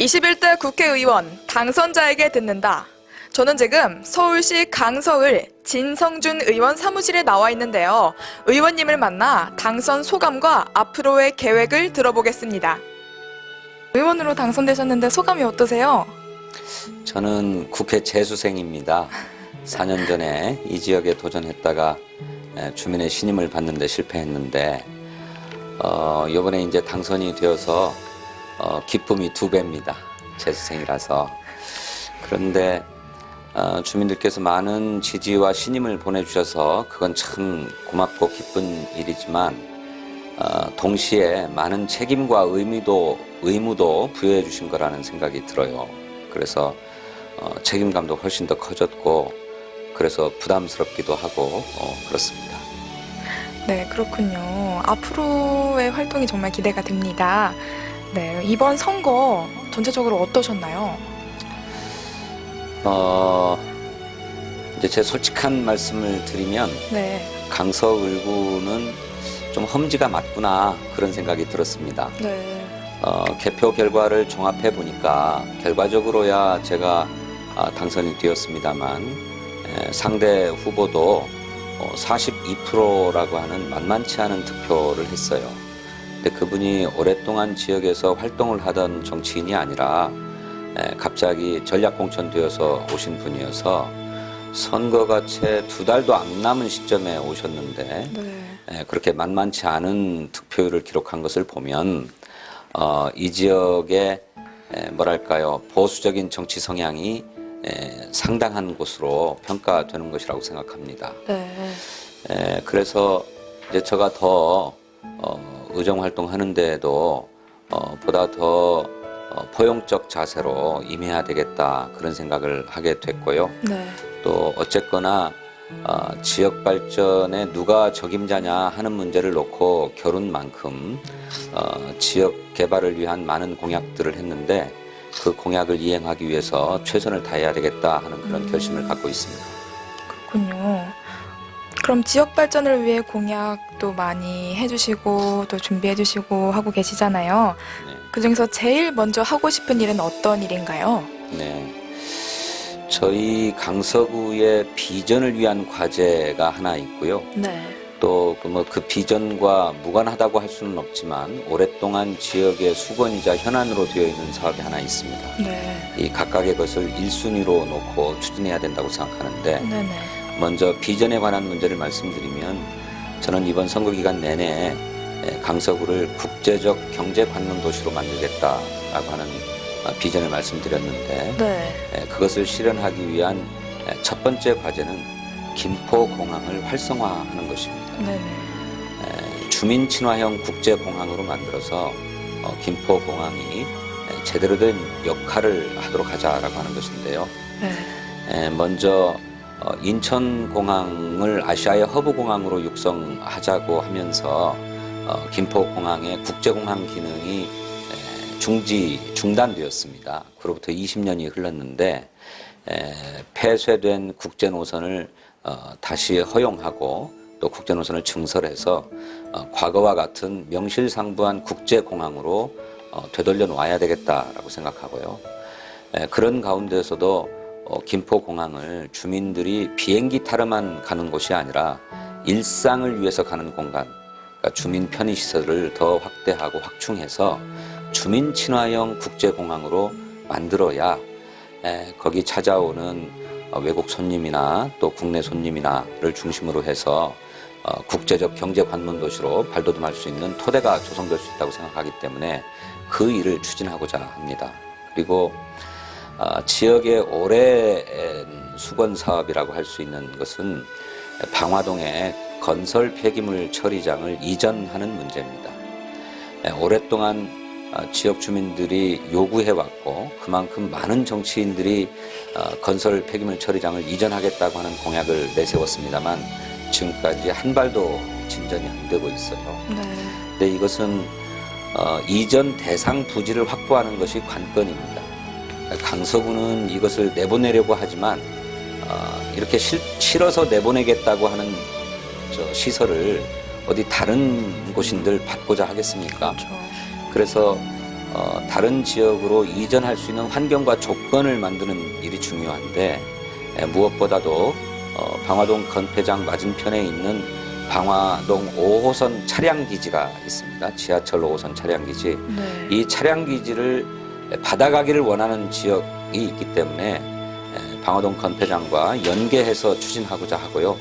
21대 국회의원 당선자에게 듣는다. 저는 지금 서울시 강서을 진성준 의원 사무실에 나와 있는데요. 의원님을 만나 당선 소감과 앞으로의 계획을 들어보겠습니다. 의원으로 당선되셨는데 소감이 어떠세요? 저는 국회 재수생입니다. 4년 전에 이 지역에 도전했다가 주민의 신임을 받는데 실패했는데 이번에 이제 당선이 되어서 기쁨이 2배입니다. 재수생이라서. 그런데 주민들께서 많은 지지와 신임을 보내주셔서 그건 참 고맙고 기쁜 일이지만 동시에 많은 책임과 의무도 부여해 주신 거라는 생각이 들어요. 그래서 책임감도 훨씬 더 커졌고 그래서 부담스럽기도 하고 그렇습니다. 네, 그렇군요. 앞으로의 활동이 정말 기대가 됩니다. 네, 이번 선거 전체적으로 어떠셨나요? 이제 제 솔직한 말씀을 드리면 네, 강서을구는 좀 험지가 맞구나 그런 생각이 들었습니다. 네, 개표 결과를 종합해 보니까 결과적으로야 제가 당선이 되었습니다만 상대 후보도 42%라고 하는 만만치 않은 득표를 했어요. 근데 그분이 오랫동안 지역에서 활동을 하던 정치인이 아니라 갑자기 전략공천되어서 오신 분이어서 선거가 채 2달도 안 남은 시점에 오셨는데 네. 그렇게 만만치 않은 득표율을 기록한 것을 보면 이 지역의 뭐랄까요 보수적인 정치 성향이 상당한 곳으로 평가되는 것이라고 생각합니다. 네. 그래서 이제 제가 더 의정 활동하는데도 보다 더 포용적 자세로 임해야 되겠다 그런 생각을 하게 됐고요. 네. 또 어쨌거나 지역 발전에 누가 적임자냐 하는 문제를 놓고 겨룬만큼 지역 개발을 위한 많은 공약들을 했는데 그 공약을 이행하기 위해서 최선을 다해야 되겠다 하는 그런 결심을 갖고 있습니다. 그렇군요. 그럼 지역 발전을 위해 공약도 많이 해주시고 또 준비해주시고 하고 계시잖아요. 네. 그중에서 제일 먼저 하고 싶은 일은 어떤 일인가요? 네. 저희 강서구의 비전을 위한 과제가 하나 있고요. 네. 또 그 비전과 무관하다고 할 수는 없지만 오랫동안 지역의 수건이자 현안으로 되어 있는 사업이 하나 있습니다. 네. 이 각각의 것을 1순위로 놓고 추진해야 된다고 생각하는데 네네. 먼저 비전에 관한 문제를 말씀드리면 저는 이번 선거 기간 내내 강서구를 국제적 경제 관문 도시로 만들겠다라고 하는 비전을 말씀드렸는데 네. 그것을 실현하기 위한 첫 번째 과제는 김포공항을 활성화하는 것입니다. 네네. 주민 친화형 국제공항으로 만들어서 김포공항이 제대로 된 역할을 하도록 하자라고 하는 것인데요. 네. 먼저 인천공항을 아시아의 허브공항으로 육성하자고 하면서 김포공항의 국제공항 기능이 중단되었습니다. 그로부터 20년이 흘렀는데 폐쇄된 국제노선을 다시 허용하고 또 국제노선을 증설해서 과거와 같은 명실상부한 국제공항으로 되돌려 놓아야 되겠다라고 생각하고요. 그런 가운데서도 김포공항을 주민들이 비행기 타러만 가는 곳이 아니라 일상을 위해서 가는 공간, 그러니까 주민 편의시설을 더 확대하고 확충해서 주민 친화형 국제공항으로 만들어야 거기 찾아오는 외국 손님이나 또 국내 손님이나를 중심으로 해서 국제적 경제 관문 도시로 발돋움할 수 있는 토대가 조성될 수 있다고 생각하기 때문에 그 일을 추진하고자 합니다. 그리고 지역의 오랜 수건 사업이라고 할 수 있는 것은 방화동의 건설 폐기물 처리장을 이전하는 문제입니다. 오랫동안 지역 주민들이 요구해왔고 그만큼 많은 정치인들이 건설 폐기물 처리장을 이전하겠다고 하는 공약을 내세웠습니다만 지금까지 한 발도 진전이 안 되고 있어요. 네. 근데 이것은 이전 대상 부지를 확보하는 것이 관건입니다. 강서구는 이것을 내보내려고 하지만 이렇게 실어서 내보내겠다고 하는 시설을 어디 다른 곳인들 받고자 하겠습니까? 그렇죠. 그래서 다른 지역으로 이전할 수 있는 환경과 조건을 만드는 일이 중요한데 무엇보다도 방화동 건폐장 맞은편에 있는 방화동 5호선 차량기지가 있습니다. 지하철 5호선 차량기지. 네. 이 차량기지를 받아가기를 원하는 지역이 있기 때문에 방화동 건폐장과 연계해서 추진하고자 하고요.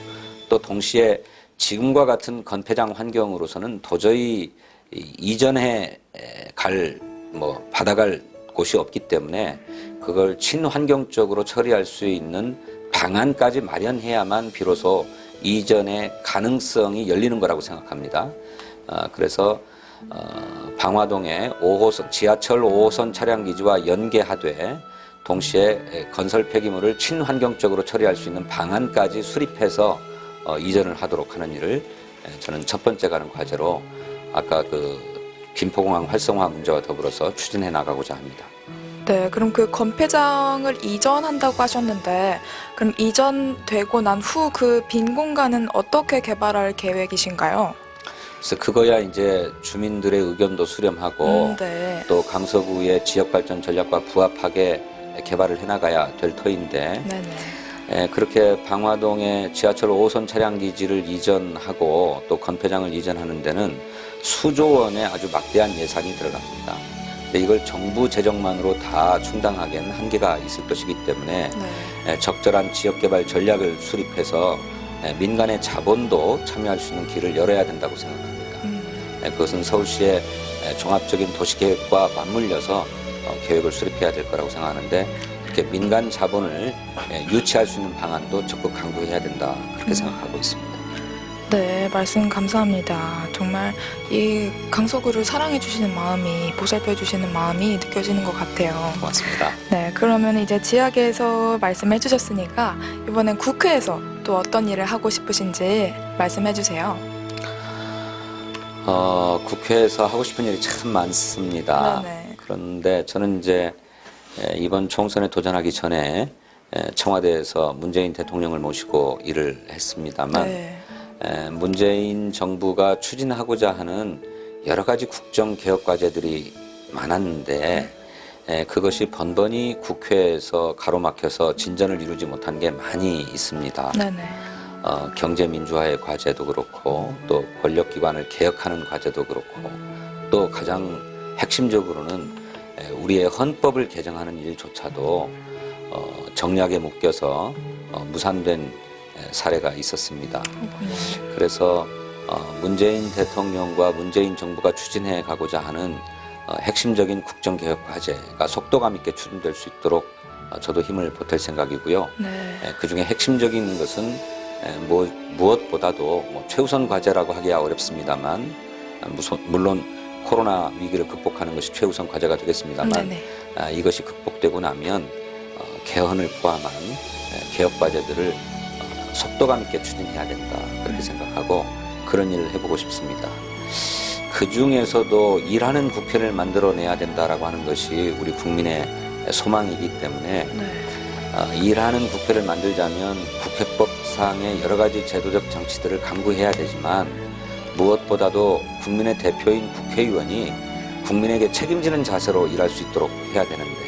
또 동시에 지금과 같은 건폐장 환경으로서는 도저히 이전해 받아갈 곳이 없기 때문에 그걸 친환경적으로 처리할 수 있는 방안까지 마련해야만 비로소 이전의 가능성이 열리는 거라고 생각합니다. 그래서 방화동의 5호선, 지하철 5호선 차량기지와 연계하되 동시에 건설 폐기물을 친환경적으로 처리할 수 있는 방안까지 수립해서 이전을 하도록 하는 일을 저는 첫 번째 가는 과제로 아까 그 김포공항 활성화 문제와 더불어서 추진해 나가고자 합니다. 네, 그럼 그 건폐장을 이전한다고 하셨는데, 그럼 이전되고 난 후 그 빈 공간은 어떻게 개발할 계획이신가요? 그래서 그거야 이제 주민들의 의견도 수렴하고 네. 또 강서구의 지역발전 전략과 부합하게 개발을 해나가야 될 터인데 네네. 그렇게 방화동의 지하철 5호선 차량기지를 이전하고 또 건폐장을 이전하는 데는 수조 원의 아주 막대한 예산이 들어갑니다. 근데 이걸 정부 재정만으로 다 충당하기에는 한계가 있을 것이기 때문에 네. 적절한 지역개발 전략을 수립해서 민간의 자본도 참여할 수 있는 길을 열어야 된다고 생각합니다. 그것은 서울시의 종합적인 도시계획과 맞물려서 계획을 수립해야 될 거라고 생각하는데 그렇게 민간 자본을 유치할 수 있는 방안도 적극 강구해야 된다 그렇게 생각하고 있습니다. 네, 말씀 감사합니다. 정말 이 강서구를 사랑해 주시는 마음이, 보살펴 주시는 마음이 느껴지는 것 같아요. 고맙습니다. 네, 그러면 이제 지역에서 말씀해 주셨으니까 이번엔 국회에서 또 어떤 일을 하고 싶으신지 말씀해 주세요. 국회에서 하고 싶은 일이 참 많습니다. 네네. 그런데 저는 이제 이번 총선에 도전하기 전에 청와대에서 문재인 대통령을 모시고 일을 했습니다만 네. 문재인 정부가 추진하고자 하는 여러 가지 국정 개혁 과제들이 많았는데 그것이 번번이 국회에서 가로막혀서 진전을 이루지 못한 게 많이 있습니다. 네네. 경제 민주화의 과제도 그렇고 또 권력기관을 개혁하는 과제도 그렇고 또 가장 핵심적으로는 우리의 헌법을 개정하는 일조차도 정략에 묶여서 무산된 사례가 있었습니다. 그래서 문재인 대통령과 문재인 정부가 추진해 가고자 하는 핵심적인 국정개혁 과제가 속도감 있게 추진될 수 있도록 저도 힘을 보탤 생각이고요. 네. 그중에 핵심적인 것은 무엇보다도 최우선 과제라고 하기야 어렵습니다만 물론 코로나 위기를 극복하는 것이 최우선 과제가 되겠습니다만 네네. 이것이 극복되고 나면 개헌을 포함한 개혁 과제들을 속도감 있게 추진해야 된다 그렇게 생각하고 그런 일을 해보고 싶습니다. 그 중에서도 일하는 국회를 만들어내야 된다라고 하는 것이 우리 국민의 소망이기 때문에 일하는 국회를 만들자면 국회법상의 여러 가지 제도적 장치들을 강구해야 되지만 무엇보다도 국민의 대표인 국회의원이 국민에게 책임지는 자세로 일할 수 있도록 해야 되는데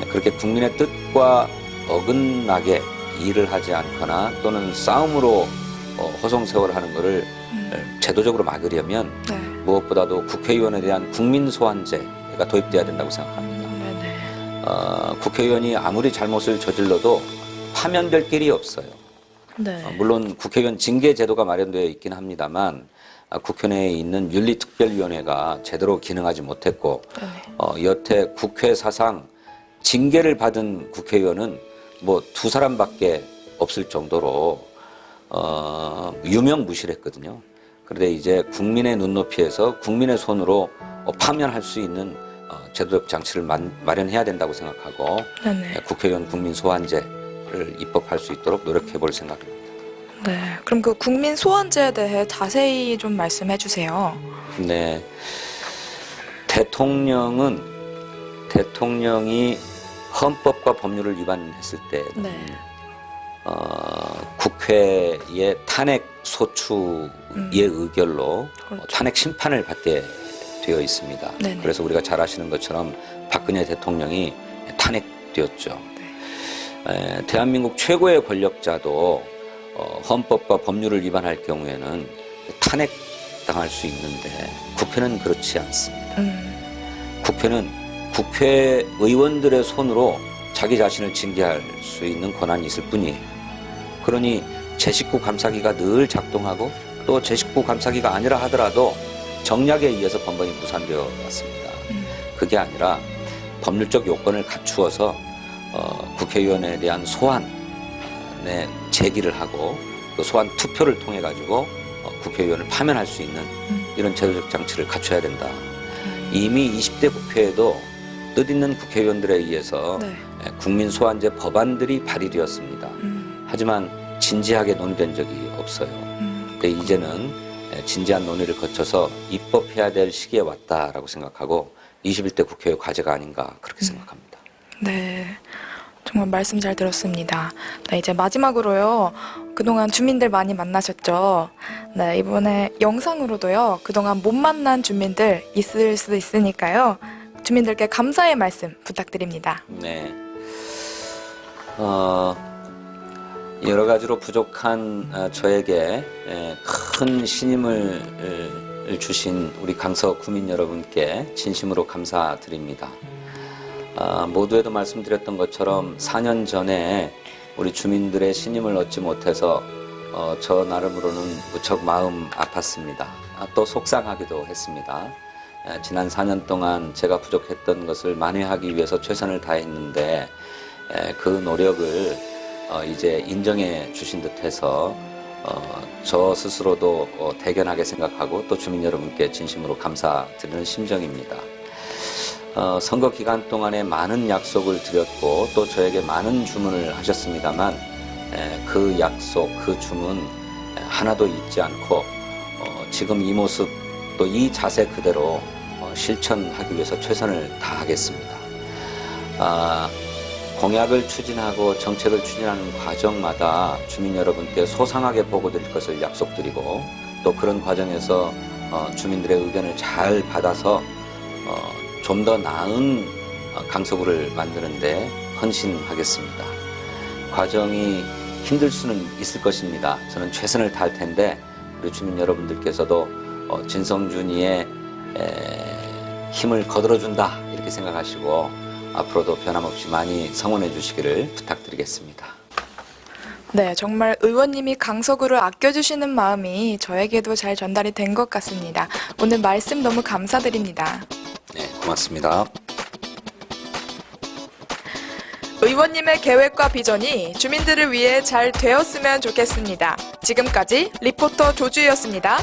그렇게 국민의 뜻과 어긋나게 일을 하지 않거나 또는 싸움으로 허송세월을 하는 것을 제도적으로 막으려면 네. 무엇보다도 국회의원에 대한 국민 소환제가 도입돼야 된다고 생각합니다. 국회의원이 아무리 잘못을 저질러도 파면될 길이 없어요. 네. 물론 국회의원 징계 제도가 마련되어 있긴 합니다만 국회 내에 있는 윤리특별위원회가 제대로 기능하지 못했고 여태 국회 사상 징계를 받은 국회의원은 뭐 2사람밖에 없을 정도로 유명무실했거든요. 그런데 이제 국민의 눈높이에서 국민의 손으로 파면할 수 있는 제도적 장치를 마련해야 된다고 생각하고 국회의원 국민 소환제를 입법할 수 있도록 노력해 볼 생각입니다. 네. 그럼 그 국민 소환제에 대해 자세히 좀 말씀해 주세요. 네. 대통령이 헌법과 법률을 위반했을 때 국회의 탄핵 소추의 의결로 탄핵 심판을 받게 되어 있습니다. 네네. 그래서 우리가 잘 아시는 것처럼 박근혜 대통령이 탄핵되었죠. 대한민국 최고의 권력자도 헌법과 법률을 위반할 경우에는 탄핵당할 수 있는데 국회는 그렇지 않습니다. 국회는 국회의원들의 손으로 자기 자신을 징계할 수 있는 권한이 있을 뿐이에요. 그러니 제19 감사기가 늘 작동하고 또 제19 감사기가 아니라 하더라도 정략에 의해서 번번이 무산되어 왔습니다. 그게 아니라 법률적 요건을 갖추어서 국회의원에 대한 소환에 제기를 하고 그 소환 투표를 통해 가지고 국회의원을 파면할 수 있는 이런 제도적 장치를 갖춰야 된다. 이미 20대 국회에도 뜻있는 국회의원들에 의해서 네. 국민 소환제 법안들이 발의되었습니다. 하지만 진지하게 논의된 적이 없어요. 근데 이제는 진지한 논의를 거쳐서 입법해야 될 시기에 왔다라고 생각하고 21대 국회의 과제가 아닌가 그렇게 생각합니다. 네. 정말 말씀 잘 들었습니다. 네, 이제 마지막으로요. 그동안 주민들 많이 만나셨죠? 네, 이번에 영상으로도요. 그동안 못 만난 주민들 있을 수도 있으니까요. 주민들께 감사의 말씀 부탁드립니다. 네. 여러 가지로 부족한 저에게 큰 신임을 주신 우리 강서 구민 여러분께 진심으로 감사드립니다. 모두에도 말씀드렸던 것처럼 4년 전에 우리 주민들의 신임을 얻지 못해서 저 나름으로는 무척 마음 아팠습니다. 또 속상하기도 했습니다. 지난 4년 동안 제가 부족했던 것을 만회하기 위해서 최선을 다했는데 그 노력을 이제 인정해 주신 듯해서 저 스스로도 대견하게 생각하고 또 주민 여러분께 진심으로 감사드리는 심정입니다. 선거 기간 동안에 많은 약속을 드렸고 또 저에게 많은 주문을 하셨습니다만 그 약속, 그 주문 하나도 잊지 않고 지금 이 모습 또 이 자세 그대로 실천하기 위해서 최선을 다하겠습니다. 공약을 추진하고 정책을 추진하는 과정마다 주민 여러분께 소상하게 보고 드릴 것을 약속드리고 또 그런 과정에서 주민들의 의견을 잘 받아서 좀 더 나은 강서구를 만드는데 헌신하겠습니다. 과정이 힘들 수는 있을 것입니다. 저는 최선을 다할 텐데 우리 주민 여러분들께서도 진성준이의 힘을 거들어준다 이렇게 생각하시고 앞으로도 변함없이 많이 성원해 주시기를 부탁드리겠습니다. 네, 정말 의원님이 강서구를 아껴주시는 마음이 저에게도 잘 전달이 된 것 같습니다. 오늘 말씀 너무 감사드립니다. 네, 고맙습니다. 의원님의 계획과 비전이 주민들을 위해 잘 되었으면 좋겠습니다. 지금까지 리포터 조주희였습니다.